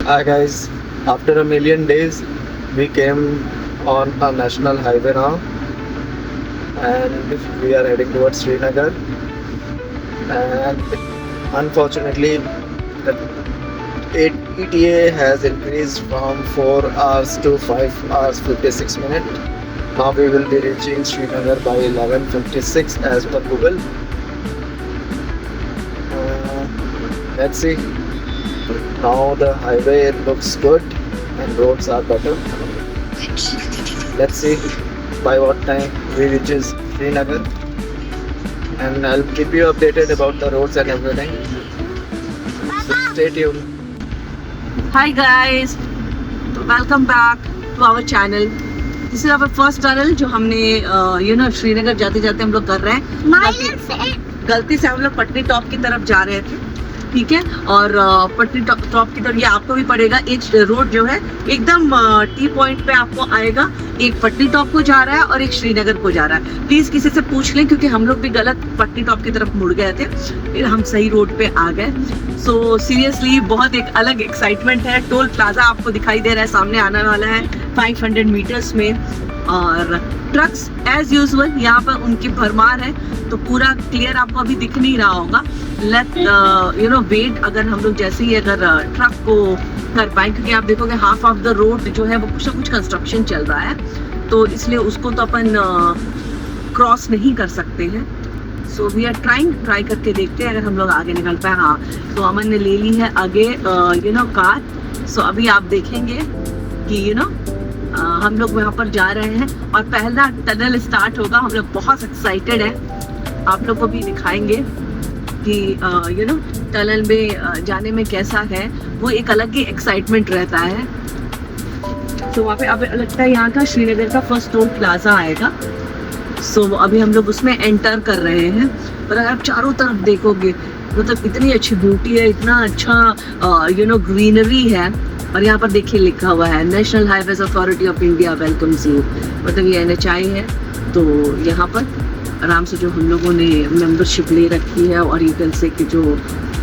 Hi guys, after a million days, we came on a national highway now, and we are heading towards Srinagar. And unfortunately, the ETA has increased from 4 hours to 5 hours 56 minutes. Now we will be reaching Srinagar by 11:56 as per Google. Let's see. Now the highway looks good and roads are better. Let's see by what time we reaches Srinagar, and I'll keep you updated about the roads and everything. So stay tuned. Hi guys, welcome back to our channel. This is our first tunnel जो हमने श्रीनगर जाते जाते हम लोग कर रहे हैं। गलती से हम लोग पटनी टॉप की तरफ जा रहे थे, ठीक है। और पटनी टॉप की तरफ ये आपको भी पड़ेगा। एक रोड जो है एकदम टी पॉइंट पे आपको आएगा, एक पटनी टॉप को जा रहा है और एक श्रीनगर को जा रहा है। प्लीज किसी से पूछ लें, क्योंकि हम लोग भी गलत पटनी टॉप की तरफ मुड़ गए थे, फिर हम सही रोड पे आ गए। सो सीरियसली बहुत एक अलग एक्साइटमेंट है। टोल प्लाजा आपको दिखाई दे रहा है, सामने आने वाला है 500 मीटर्स में। और ट्रक्स एज यूजुअल यहाँ पर उनकी भरमार है, तो पूरा क्लियर आपको अभी दिख नहीं रहा होगा। लेट वेट, अगर हम लोग जैसे ही अगर ट्रक को कर पाए, क्योंकि आप देखोगे हाफ ऑफ द रोड जो है वो कुछ ना कुछ कंस्ट्रक्शन चल रहा है, तो इसलिए उसको तो अपन क्रॉस नहीं कर सकते हैं। सो वी आर ट्राई करके देखते हैं अगर हम लोग आगे निकल पाए। हाँ, तो अमन ने ले ली है आगे कार। सो अभी आप देखेंगे कि हम लोग वहाँ पर जा रहे हैं और पहला टनल स्टार्ट होगा। हम लोग बहुत एक्साइटेड हैं, आप लोग को भी दिखाएंगे कि टनल में जाने में कैसा है। वो एक अलग ही एक्साइटमेंट रहता है। तो वहाँ पे अब लगता है यहाँ का श्रीनगर का फर्स्ट टोल प्लाजा आएगा। सो अभी हम लोग उसमें एंटर कर रहे हैं। पर अगर आप चारों तरफ देखोगे, मतलब इतनी अच्छी ब्यूटी है, इतना अच्छा ग्रीनरी है। और यहाँ पर देखिए लिखा हुआ है national highways authority of India welcomes you, मतलब ये NHI है। तो यहाँ पर आराम से जो हम लोगों ने मेंबरशिप ले रखी है, और ये कैन से कि जो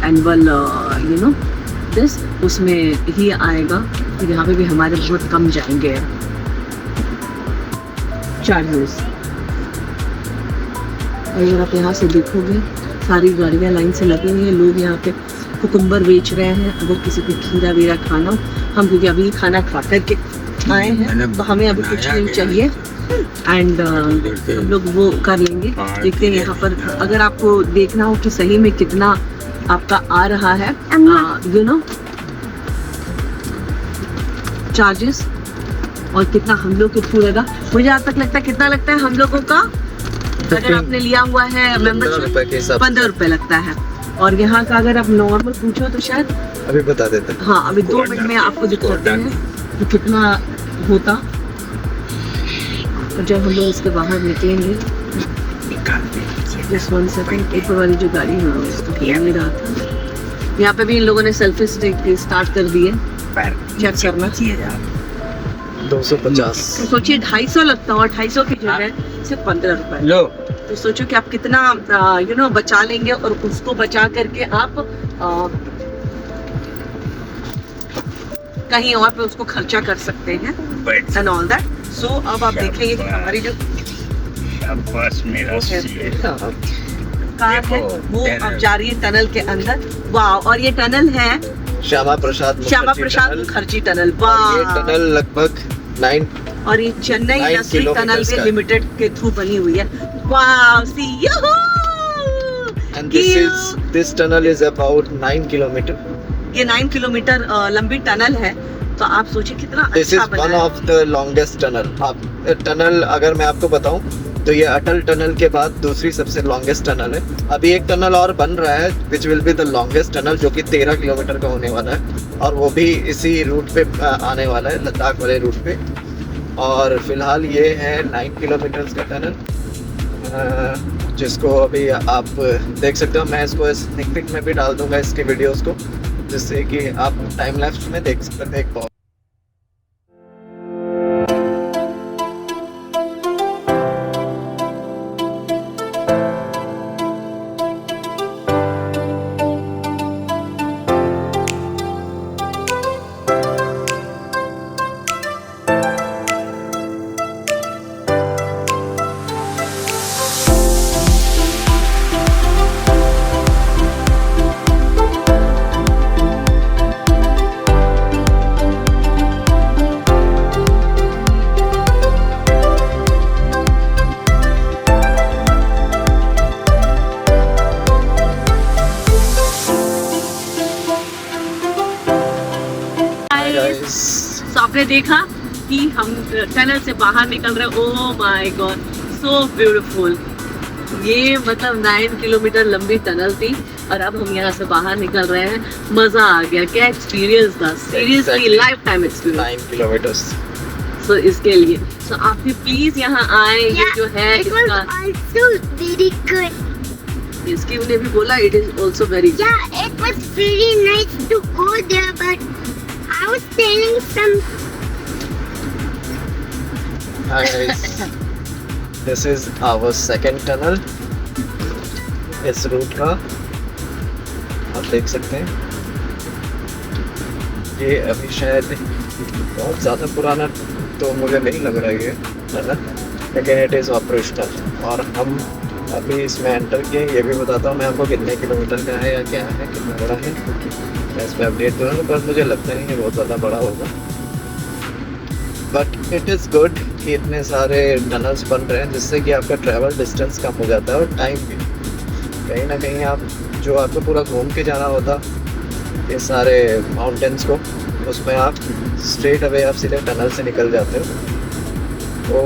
एनुअल दिस उसमें ही आएगा। तो यहाँ पे भी हमारे बहुत कम जाएंगे चार्जेस। और अगर आप यहाँ से देखोगे सारी गाड़ियाँ लाइन से लगी हुई हैं। लोग यहाँ पे कुकुम्बर बेच रहे हैं। अगर किसी को खीरा वीरा खाना, हम क्योंकि अभी खाना खा करके आए हैं तो हमें अभी कुछ नहीं चाहिए। एंड हम लोग वो कर लेंगे। देखते हैं यहाँ पर अगर आपको देखना हो कि सही में कितना आपका आ रहा है चार्जेस, और कितना हम लोग को पूरेगा। मुझे आज तक लगता है कितना लगता है हम लोगों का, अगर आपने लिया हुआ है मेंबरशिप 15 रुपए लगता है। और यहाँ का अगर आप नॉर्मल पूछो तो शायद अभी बता देते हैं। हाँ, अभी 2 मिनट में आपको दिखाते हैं कि कितना होता। और जब हम लोग इसके बाहर निकलेंगे, जस्ट 1 सेकंड, ऊपर वाली जो गाड़ी है उसको किया नहीं रहा था। यहाँ पे भी इन लोगों ने सेल्फी स्टिक स्टार्ट कर दिए चेक करना। 250। तो सोचिए 250 लगता है, और 250 की जगह सिर्फ 15 रुपए। तो सोचो कि आप कितना बचा लेंगे, और उसको बचा करके आप कहीं और पे उसको खर्चा कर सकते हैं एंड ऑल दैट। सो अब आप देखेंगे कि हमारी जो कार है वो अब जा रही है टनल के अंदर। वाह! और ये टनल है श्यामा प्रसाद मुखर्जी टनल। वाह! ये टनल लगभग 9 और ये चेन्नई इंडस्ट्री टनल वे लिमिटेड के थ्रू बनी हुई है। वाह! सी you! and this tunnel is about 9 kilometer. ये 9 किलोमीटर लंबी टनल है। तो आप सोचिए कितना This अच्छा is बना one है। of the longest tunnel. Tunnel अगर मैं आपको बताऊं तो ये अटल टनल के बाद दूसरी सबसे लॉन्गेस्ट टनल है। अभी एक टनल और बन रहा है which will be the longest tunnel, जो कि 13 किलोमीटर का होने वाला है, और वो भी इसी रूट पे आने वाला है, लद्दाख वाले रूट पे। और फिलहाल ये है 9 किलोमीटर्स का टनल, जिसको अभी आप देख सकते हो। मैं इसको स्निक पिक में भी डाल दूंगा इसके वीडियोस को, जिससे कि आप टाइम लैप्स में देख पाओ। आपने देखा कि हम टनल से बाहर निकल रहे हैं। Oh my God, so beautiful. ये मतलब 9 किलोमीटर लंबी टनल थी और अब हम यहाँ से बाहर निकल रहे हैं। मजा आ गया, क्या एक्सपीरियंस था, seriously life time experience. 9 kilometre. So इसके लिए आप भी प्लीज यहाँ आए। ये जो है इसका इसकी उन्हें भी बोला it is also very good. Yeah, it was really nice to go there, but I was telling some. Hi guys, this is our second tunnel इस रूट का। आप देख सकते हैं ये अभी शायद बहुत ज़्यादा पुराना तो मुझे नहीं लग रहा है ये टनल, लेकिन इट इज़ ऑपरेशनल। और हम अभी इसमें एंटर किए। ये भी बताता हूँ मैं आपको कितने किलोमीटर का है या क्या है, कितना बड़ा है, मैं इस पर अपडेट करूँगा। पर मुझे लगता नहीं है बहुत ज़्यादा बड़ा होगा, बट इट इज़ गुड कि इतने सारे टनल्स बन रहे हैं जिससे कि आपका ट्रैवल डिस्टेंस कम हो जाता है और टाइम भी। कहीं ना कहीं आप जो आपको पूरा घूम के जाना होता ये सारे माउंटेन्स को, उसमें आप स्ट्रेट अवे आप सीधे टनल से निकल जाते हो। तो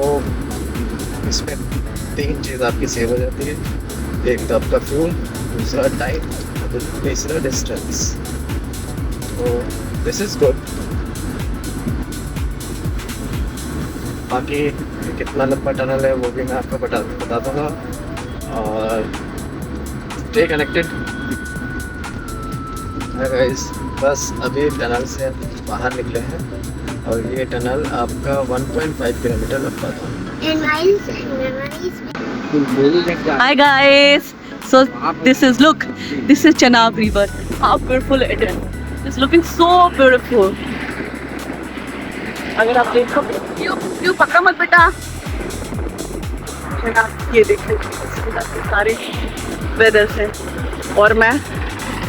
इसमें 3 चीज़ आपकी सेव हो जाती है। एक तो आपका फ्यूल, दूसरा टाइम, तीसरा डिस्टेंस। तो दिस इज़ गुड। बाकी कितना लंबा टनल है वो भी मैं आपको बता दूँगा। और स्टे कनेक्टेड गाइस। बस अभी टनल से बाहर निकले हैं और ये टनल आपका 1.5 किलोमीटर लंबा था। And mine's memories. Hi guys, so this is Chenab River. How beautiful it is. It's looking so beautiful. अगर आप देखो क्यों पक्का मत बेटा। ये देखो सारे वेदर से, और मैं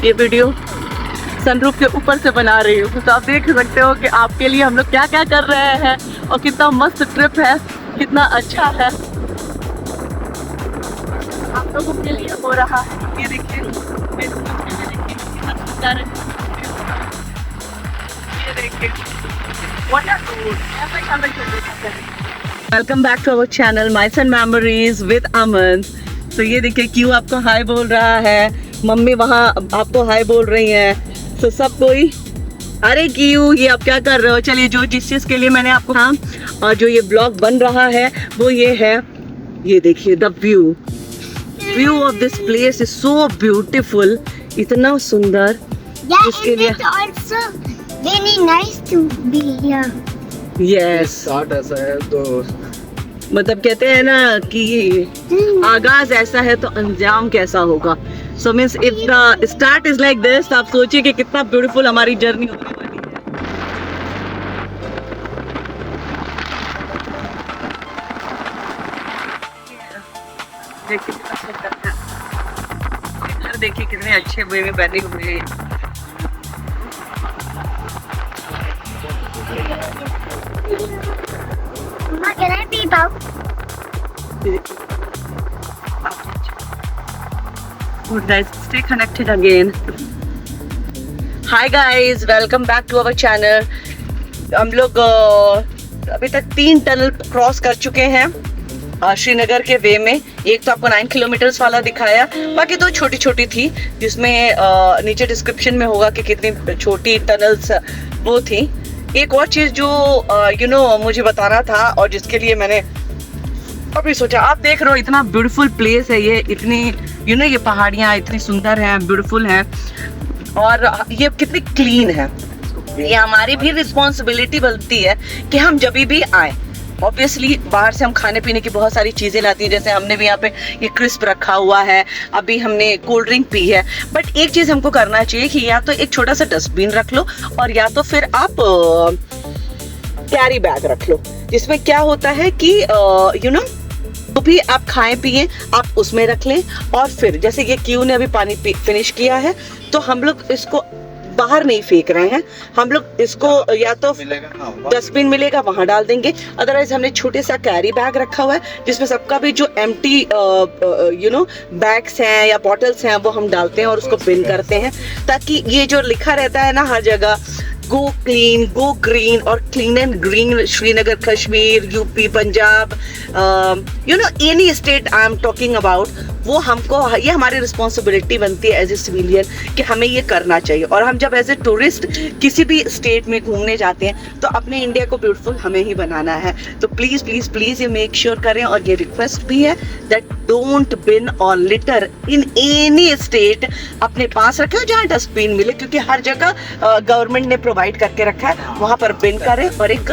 ये वीडियो सनरूफ के ऊपर से बना रही हूँ। तो आप देख सकते हो कि आपके लिए हम लोग क्या क्या कर रहे हैं और कितना मस्त ट्रिप है, कितना अच्छा है आप लोगों के लिए हो रहा है। ये देखिए कितना सुंदर है। ये देखिए welcome back to our channel mice and memories with Aman. तो ये देखिए क्यों आपको हाय बोल रहा है, मम्मी वहाँ आपको हाय बोल रही हैं। तो सब कोई अरे क्यों ये आप क्या कर रहे हो। चलिए जो जिस चीज़ के लिए मैंने आपको और जो ये ब्लॉग बन रहा है वो ये है, ये देखिए the view of this place is so beautiful, इतना सुंदर। Yeah, उसके and लिए it's also very nice to be here. Yes start ऐसा है तो मतलब कहते हैं ना कि आगाज ऐसा है तो अंजाम कैसा होगा। So means if the start is like this, आप सोचिए कि कितना ब्यूटीफुल हमारी जर्नी होने वाली है। देखिए कितना सुंदर है, घर देखिए कितने अच्छे वे में बने हुए हैं। Mama, can I peep out? Good guys, stay connected again. Hi guys, welcome back to our channel. हम लोग अभी तक 3 टनल क्रॉस कर चुके हैं श्रीनगर के वे में। एक तो आपको 9 किलोमीटर्स वाला दिखाया, बाकी 2 छोटी छोटी थी जिसमें नीचे डिस्क्रिप्शन में होगा कि कितनी छोटी टनल्स वो थी। एक और चीज़ जो मुझे बताना था और जिसके लिए मैंने अभी सोचा, आप देख रहे हो इतना ब्यूटीफुल प्लेस है ये, इतनी ये पहाड़ियाँ इतनी सुंदर हैं, ब्यूटीफुल हैं, और ये कितनी क्लीन है। ये हमारी भी रिस्पॉन्सिबिलिटी बनती है कि हम जब भी आए, ऑब्वियसली बाहर से हम खाने पीने की बहुत सारी चीज़ें लाती हैं, जैसे हमने भी यहाँ पे ये क्रिस्प रखा हुआ है, अभी हमने कोल्ड ड्रिंक पी है। बट एक चीज़ हमको करना चाहिए कि या तो एक छोटा सा डस्टबिन रख लो और या तो फिर आप कैरी बैग रख लो, जिसमें क्या होता है कि जो भी आप खाएं पिए आप उसमें रख लें। और फिर जैसे ये क्यू ने अभी पानी फिनिश किया है तो हम लोग इसको बाहर नहीं फेंक रहे हैं, हम लोग इसको या तो डस्टबिन मिलेगा वहां डाल देंगे, अदरवाइज हमने छोटे सा कैरी बैग रखा हुआ है जिसमें सबका भी जो एम्प्टी बैग्स हैं या बॉटल्स हैं वो हम डालते हैं और उसको बिन करते हैं, ताकि ये जो लिखा रहता है ना हर जगह गो क्लीन, गो ग्रीन और clean and green Srinagar, Kashmir, UP, Punjab, you know any state I am talking about, वो हमको, ये हमारी रिस्पॉन्सिबिलिटी बनती है एज ए सिविलियन कि हमें ये करना चाहिए। और हम जब एज ए टूरिस्ट किसी भी स्टेट में घूमने जाते हैं तो अपने इंडिया को ब्यूटीफुल हमें ही बनाना है। तो प्लीज़ प्लीज़ प्लीज़ ये मेक श्योर करें, और ये रिक्वेस्ट भी है दैट डोंट बिन और लिटर इन एनी स्टेट, अपने पास रखें जहाँ डस्टबिन मिले, क्योंकि हर जगह गवर्नमेंट ने प्रोवाइड करके रखा है, वहाँ पर बिन करें और एक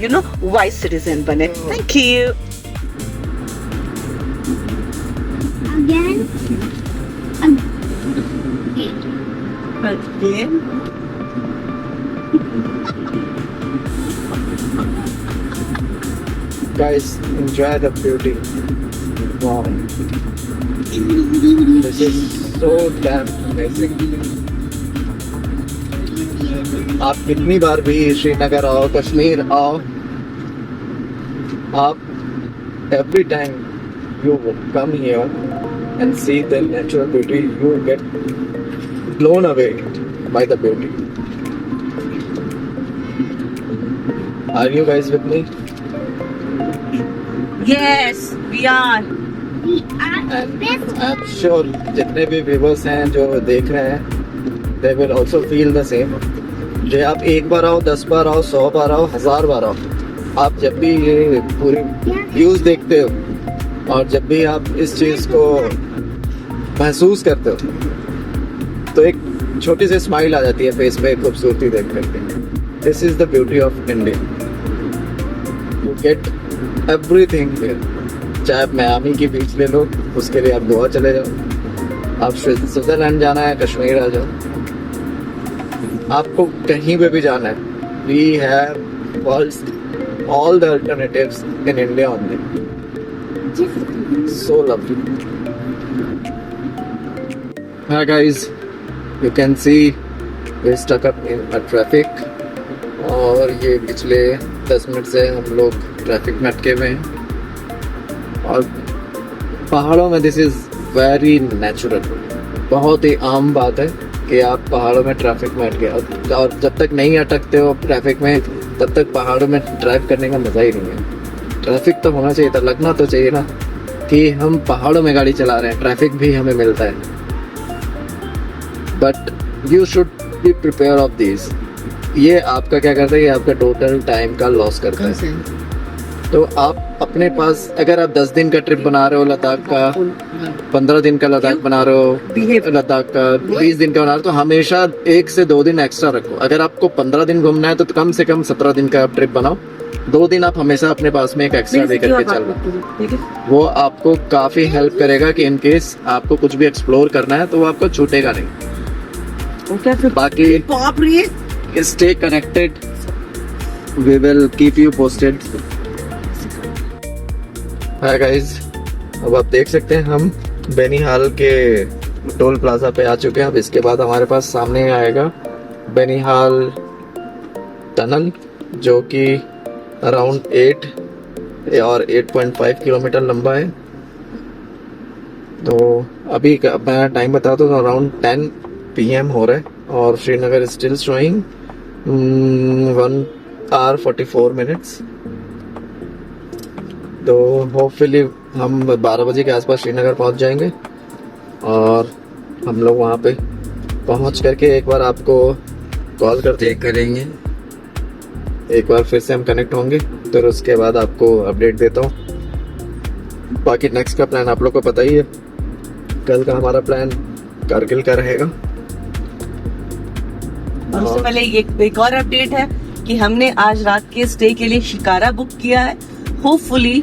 यू नो वाइस सिटीजन बने। Thank you. Again. Guys, enjoy the beauty. Wow. This is so damn amazing. आप कितनी बार भी श्रीनगर आओ, कश्मीर आओ, आप every time you come here and see the natural beauty, you get blown away by the beauty. Are you guys with me? Yes, we are. We are the best. I'm sure जितने भी viewers हैं जो देख रहे हैं, they will also feel the same. जो आप एक बार आओ, 10 बार आओ, 100 बार आओ, 1000 बार आओ, आप जब भी ये पूरी व्यूज देखते हो और जब भी आप इस चीज को महसूस करते हो तो एक छोटी सी स्माइल आ जाती है फेस पे, खूबसूरती देख करके। This is the beauty of India. You get everything here. चाहे आप मियामी की बीच ले लो, उसके लिए आप गोवा चले जाओ, आप स्विट्जरलैंड जाना है, कश्मीर आ जाओ, आपको कहीं पे भी जाना है, we have all the alternatives in India only. So lovely. Hi guys, you can see we're stuck up in a traffic, और ये पिछले 10 मिनट से हम लोग ट्रैफिक में अटके हुए हैं। और पहाड़ों में दिस इज़ वेरी नेचुरल, बहुत ही आम बात है कि आप पहाड़ों में ट्रैफिक में अटके, और जब तक नहीं अटकते हो ट्रैफिक में तब तक पहाड़ों में ड्राइव करने का मज़ा ही नहीं है। ट्रैफिक तो होना चाहिए था, लगना तो चाहिए ना कि हम पहाड़ों में गाड़ी चला रहे हैं, ट्रैफिक भी हमें मिलता है। But you should be prepare of this. ये आपका क्या करता है, ये आपका टोटल टाइम का लॉस करता है। तो आप अपने पास, अगर आप 10 दिन का ट्रिप बना रहे हो लद्दाख का, 15 दिन का लद्दाख बना रहे हो, लद्दाख का 20 दिन का बना रहे हो, तो हमेशा 1 से 2 दिन एक्स्ट्रा रखो। अगर आपको 15 दिन घूमना है तो कम से कम 17 दिन का आप ट्रिप बनाओ। 2 दिन आप हमेशा अपने पास में एक एक्स्ट्रा लेकर के चलना, वो आपको काफी हेल्प करेगा कि इन केस आपको कुछ भी एक्सप्लोर करना है तो वो आपको छूटेगा नहीं। बाकी stay connected, we will keep you posted. Hi guys, अब आप देख सकते हैं हम बेनीहाल के टोल प्लाजा पे आ चुके हैं। अब इसके बाद हमारे पास सामने आएगा बेनीहाल टनल, जो कि अराउंड 8 और 8.5 किलोमीटर लंबा है। तो अभी मैं टाइम बता दूँ तो अराउंड 10 PM हो रहा है, और Srinagar still showing 1 hour 44 minutes। तो होपफुली हम 12 बजे के आसपास श्रीनगर पहुंच जाएंगे, और हम लोग वहाँ पे पहुंच करके एक बार आपको कॉल करते करेंगे, एक बार फिर से हम कनेक्ट होंगे, फिर उसके बाद आपको अपडेट देता हूँ। बाकी नेक्स्ट का प्लान आप लोग को पता ही है। कल का हमारा प्लान कारगिल का रहेगा। और उससे पहले एक और अपडेट है कि हमने आज रात के स्टे के लिए शिकारा बुक किया है। होपफुली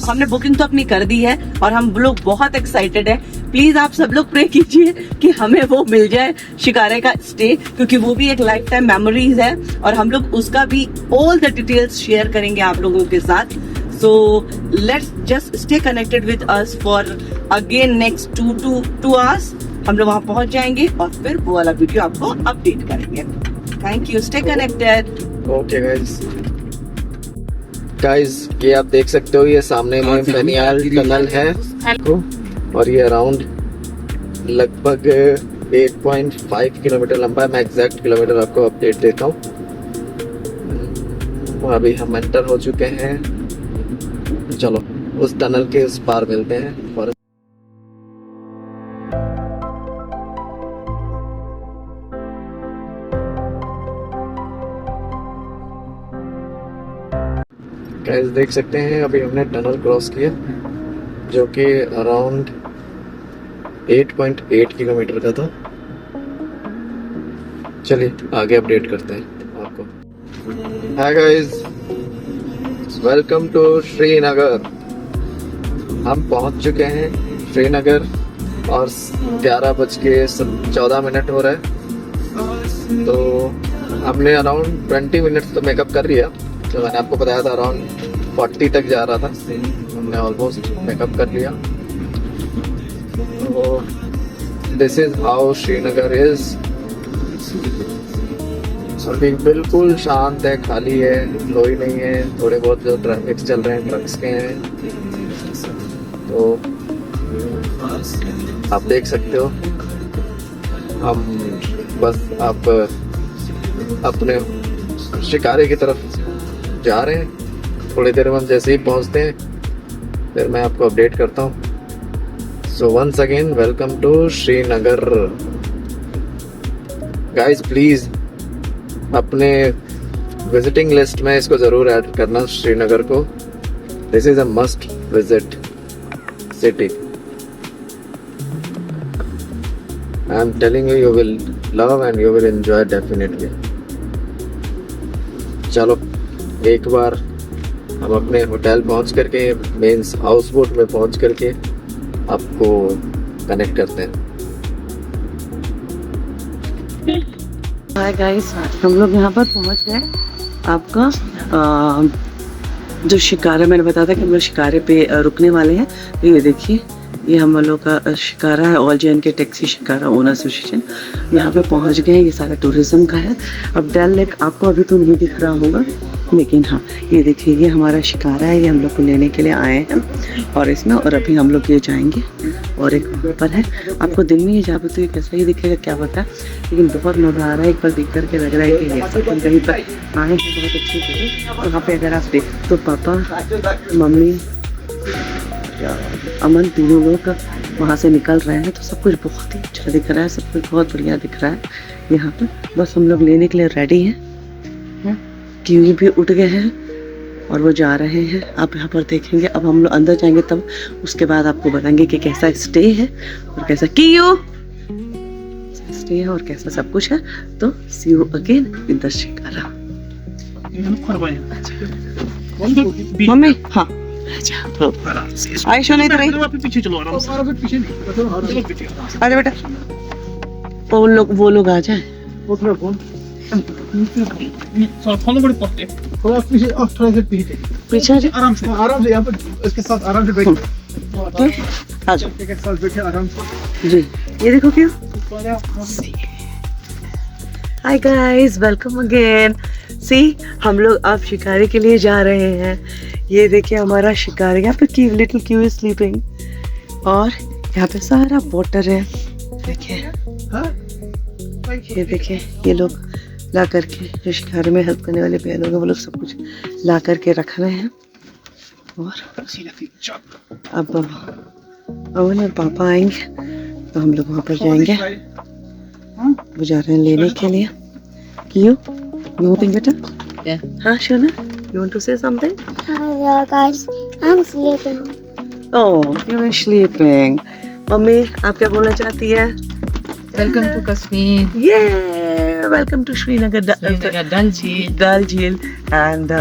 हमने बुकिंग तो अपनी कर दी है, और हम लोग बहुत एक्साइटेड है। प्लीज आप सब लोग प्रे कीजिए कि हमें वो मिल जाए शिकारे का स्टे, क्योंकि वो भी एक लाइफ टाइम मेमोरीज है, और हम लोग उसका भी ऑल द डिटेल्स शेयर करेंगे आप लोगों के साथ। So let's just stay connected with us for again next 2 hours। हम लोग वहाँ पहुंच जाएंगे और फिर वो वाला वीडियो आपको अपडेट करेंगे। Thank you, stay connected. Okay guys, ये आप देख सकते हो, ये सामने में बेनीहाल टनल है, और ये अराउंड लगभग 8.5 किलोमीटर लंबा है। मैं एग्जैक्ट किलोमीटर आपको अपडेट देता हूँ। अभी हम एंटर हो चुके हैं। चलो उस टनल के उस पार मिलते हैं। और गाइस देख सकते हैं अभी हमने टनल क्रॉस किया जो कि अराउंड 8.8 किलोमीटर का था। चलिए आगे अपडेट करते हैं आपको। Hi guys, welcome to Srinagar. हम पहुंच चुके हैं श्रीनगर और 11:14 हो रहा है। तो हमने अराउंड 20 मिनट्स तो मेकअप कर लिया। तो मैंने आपको बताया था अराउंड 40 तक जा रहा था, हमने ऑलमोस्ट मेकअप कर लिया। तो this is how Srinagar is. अभी बिल्कुल शांत है, खाली है, लोई नहीं है। थोड़े बहुत जो ट्रैफिक चल रहे हैं ट्रक्स के हैं। तो आप देख सकते हो हम बस आप अपने शिकारे की तरफ जा रहे हैं। थोड़ी देर में हम जैसे ही पहुंचते हैं फिर मैं आपको अपडेट करता हूं। So once again welcome to Srinagar. Guys please अपने विजिटिंग लिस्ट में इसको जरूर ऐड करना, श्रीनगर को। This is a must visit city. I am telling you, you will love and you will enjoy definitely. चलो एक बार हम अपने होटल पहुंच करके, मीन्स हाउस बोट में पहुंच करके आपको कनेक्ट करते हैं। हाय गाइस, हम लोग यहाँ पर पहुँच गए। आपका जो शिकारा मैंने बताया था कि हम लोग शिकारे पे रुकने वाले हैं। तो ये देखिए, ये हम लोग का शिकारा है, all JNK taxi shikara owner association. यहाँ पे पहुँच गए। ये सारा टूरिज्म का है। अब डल लेक आपको अभी तो नहीं दिख रहा होगा, लेकिन हाँ ये देखिए, ये हमारा शिकारा है। ये हम लोग को लेने के लिए आए हैं और इसमें, और अभी हम लोग ये जाएंगे। और एक वहाँ पर है, आपको दिन में ये जा तो ये कैसा ही दिखेगा क्या पता, लेकिन बहुत मज़ा आ रहा है। एक बार देख करके लग रहा है कि ऐसा कहीं पर आए हैं बहुत अच्छी जगह। वहाँ पे अगर आप देख तो पापा, मम्मी, अमन तीनों लोग वहाँ से निकल रहे हैं। तो सब कुछ बहुत ही अच्छा दिख रहा है, सब कुछ बहुत बढ़िया दिख रहा है यहाँ पर। बस हम लोग लेने के लिए रेडी हैं। कीवी भी उठ गए हैं और वो जा रहे हैं। आप यहाँ पर देखेंगे। अब हम लोग अंदर जाएंगे, तब उसके बाद आपको बताएंगे कि कैसा स्टे है और कैसा कीयू स्टे है और कैसा सब कुछ है। तो see you again in the shikara. Mummy हाँ आयशा नहीं तो रही, पीछे चलो आराम से, पीछे नहीं, अरे बेटा वो लोग आ जाए। फॉलो बड़े पड़ते थोड़ा पीछे, थोड़ा से पीछे आराम से यहाँ पर इसके साथ आराम से बैठो। आ जाओ के साथ बैठे आराम से जी। ये देखो क्यों। Hi guys, welcome again. See हम लोग अब शिकारे के लिए जा रहे हैं। ये देखिए हमारा शिकार। यहाँ पे Q, little Q is sleeping. और यहाँ पे सारा वाटर है। देखिए ये देखिए, ये लोग ला करके, जो शिकार में हेल्प करने वाले भैया लोग हैं, वो लोग सब कुछ ला करके रख रहे हैं। और अब अमन और पापा आएंगे तो हम लोग वहाँ पर जाएंगे। वो जा रहे हैं लेने के लिए। क्यों यू थिंक बेटा? हाँ Shona, you want to say something? Yeah, guys, I'm sleeping. Oh, you're sleeping. Mummy आप क्या बोलना चाहती है? Welcome to Kashmir. Yeah, welcome to Srinagar, डल झील। एंड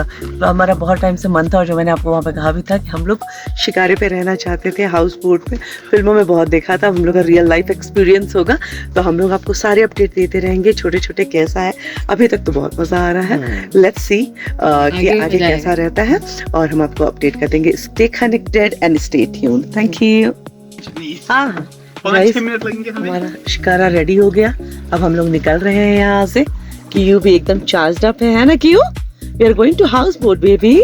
हमारा बहुत टाइम से मन था, और जो मैंने आपको वहाँ पे कहा भी था कि हम लोग शिकारे पे रहना चाहते थे, हाउस बोट पे। फिल्मों में बहुत देखा था, हम लोग का रियल लाइफ एक्सपीरियंस होगा। तो हम लोग आपको सारे अपडेट देते रहेंगे, छोटे छोटे कैसा है। अभी तक तो बहुत मज़ा आ रहा है। लेट्स सी कि आगे कैसा रहता है, और हम आपको अपडेट कर देंगे। Stay connected and stay tuned. Thank you. हाँ गाइस, हमारा शिकारा रेडी हो गया। अब हम लोग निकल रहे हैं यहाँ से। क्यू भी एकदम चार्ज अप है ना क्यू? We are going to house boat baby.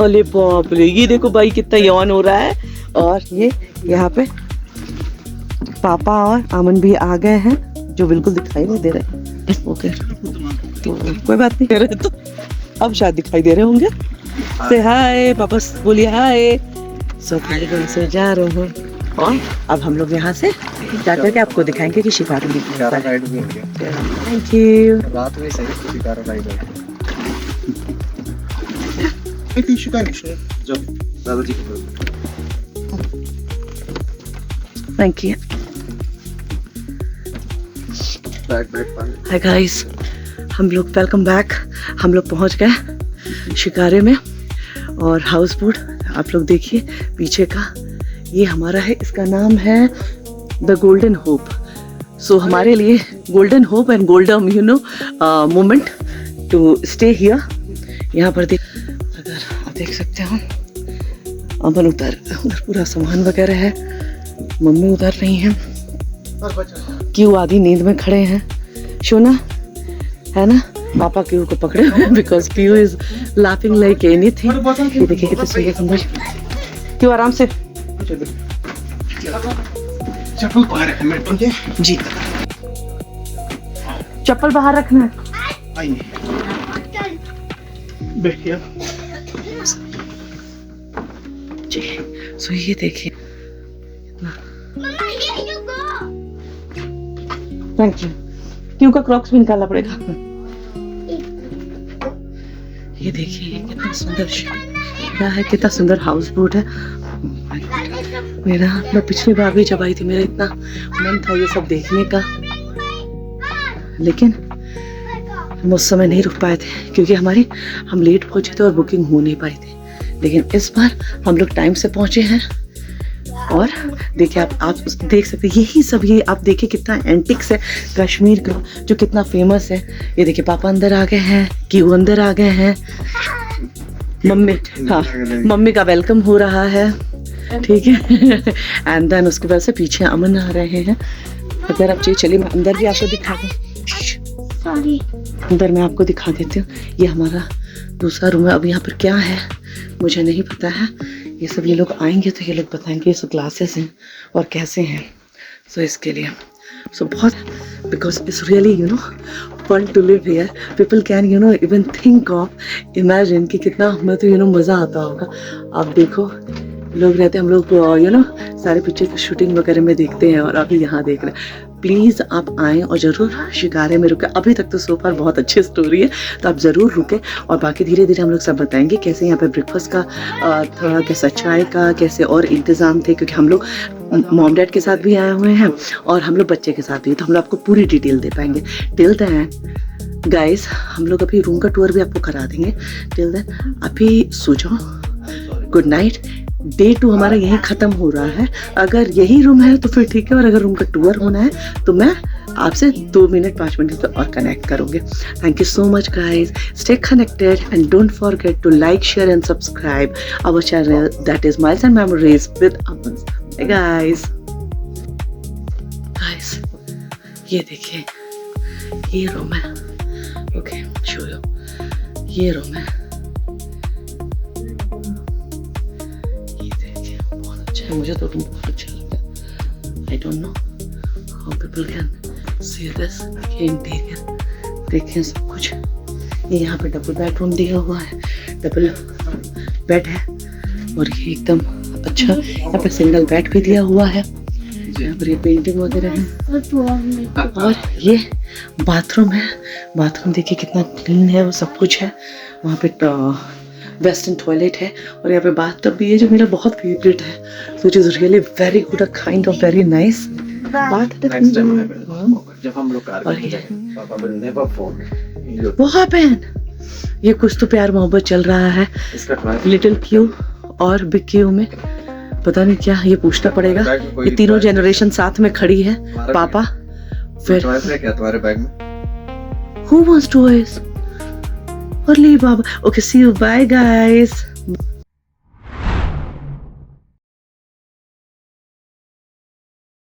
अरे बाप रे, ये देखो भाई कितना यौन हो रहा है। और ये यहाँ पे पापा और अमन भी आ गए हैं। जो बिल्कुल दिखाई नहीं दे रहे। ओके तो कोई बात नहीं दे रहे तो अब शायद दिखाई दे रहे होंगे। से हाय पापा, बोलिए हाय। सो से जा रहे हो और अब हम लोग यहाँ से जा करके आपको दिखाएंगे कि शिकारा भी कैसा है। Thank you. रात में सही शिकारा राइड है जो दादाजी थैंक यू। हाय गाइस, हम लोग वेलकम बैक। हम लोग पहुंच गए शिकारे में और हाउस बोट आप लोग देखिए पीछे का, ये हमारा है। इसका नाम है द गोल्डन होप। सो हमारे लिए golden hope and golden moment to stay here. यहाँ पर अगर आप देख सकते हो अमन उधर पूरा सामान वगैरह है, मम्मी उधर रही हैं, क्यों आधी नींद में खड़े हैं। शोना है ना, पापा क्यों को पकड़े हुए because Piyu is laughing like anything. ये देखिए कितने सुंदर सुंदर। क्यों आराम से चप्पल बाहर है जी, चप्पल बाहर रखना है। आइए बैठिए जी। सो ये देखिए, Mama, here you go. Thank you. क्यों का क्रॉक्स भी निकालना पड़ेगा। ये देखिए ये कितना सुंदर क्या है, कितना सुंदर हाउस बोट है। मैं पिछली बार भी जब आई थी मेरा इतना मन था ये सब देखने का, लेकिन हम उस समय नहीं रुक पाए थे क्योंकि हम लेट पहुंचे थे और बुकिंग हो नहीं पाई थी। लेकिन इस बार हम लोग टाइम से पहुंचे हैं और देखिए आप देख सकते हैं यही सब, ये आप देखिए कितना एंटिक्स है कश्मीर का जो कितना फेमस है। ये देखिए पापा अंदर आ गए हैं, क्यों अंदर आ गए हैं, मम्मी, हाँ मम्मी का वेलकम हो रहा है, ठीक है। एंड देन उसके बाद से पीछे अमन आ रहे हैं। अगर आप चलिए मैं अंदर भी आपको दिखा दूँ, Sorry. अंदर मैं आपको दिखा देती हूँ। ये हमारा दूसरा रूम है। अब यहाँ पर क्या है मुझे नहीं पता है, ये सब ये लोग आएंगे तो ये लोग बताएंगे ये सब क्लासेस हैं और कैसे हैं। सो इसके लिए बहुत because it's really fun to live here. People can even think of imagine कि कितना हमें तो मज़ा आता होगा। आप देखो लोग रहते हैं, हम लोग सारे पिक्चर की शूटिंग वगैरह में देखते हैं और अभी यहाँ देख रहे हैं। प्लीज़ आप आएँ और ज़रूर शिकारे में रुके। अभी तक तो सो फार बहुत अच्छी स्टोरी है, तो आप ज़रूर रुके और बाकी धीरे धीरे हम लोग सब बताएंगे कैसे यहाँ पे ब्रेकफास्ट का थोड़ा कैसा चाय का कैसे और इंतज़ाम थे, क्योंकि हम लोग मॉम डैड के साथ भी आए हुए हैं और हम लोग बच्चे के साथ भी, तो हम लोग आपको पूरी डिटेल दे पाएंगे। टिल देन गाइस हम लोग अभी रूम का टूर भी आपको करा देंगे। टिल देन अभी सो जाओ, गुड नाइट। डे 2 हमारा यहीं ख़त्म हो रहा है। अगर यही रूम है तो फिर ठीक है, और अगर रूम का टूर होना है तो मैं आपसे 2 मिनट 5 मिनट तो और कनेक्ट करूँगी। Thank you so much guys, stay connected and don't forget to like share and subscribe our channel that is miles and memories with Aman. Guys ये देखिए ये रूम है, ओके शो यू, ये room है, ये देखिए बहुत अच्छा है, मुझे तो रूम बहुत अच्छा लगता है। I don't know how people can see this. ये इंटीरियर देखिए सब कुछ। ये यहाँ पे डबल बेडरूम दिया हुआ है, डबल बेड है और ये एकदम अच्छा। यहाँ पे सिंगल बेड भी दिया हुआ है, यहाँ पर ये पेंटिंग वगैरह है। और ये बाथरूम है, बाथरूम देखिए कितना क्लीन है, वो सब कुछ है। वहाँ पे वेस्टर्न टॉयलेट है और यहाँ पे बाथटब भी है जो मेरा बहुत फेवरेट है, which is really very good, a kind of very nice bathtub. जब हम लोग कार में जाएंगे पापा विल नेवर फोन। वो हैपन, ये कुछ तो प्यार मोहब्बत चल रहा है लिटिल क्यू और बिग क्यू में, पता नहीं क्या, ये पूछना पड़ेगा। ये तीनों जनरेशन साथ में खड़ी है, पापा फिर क्या तुम्हारे बैग में? Who wants toys? Only Baba. Okay, see you. Bye, guys.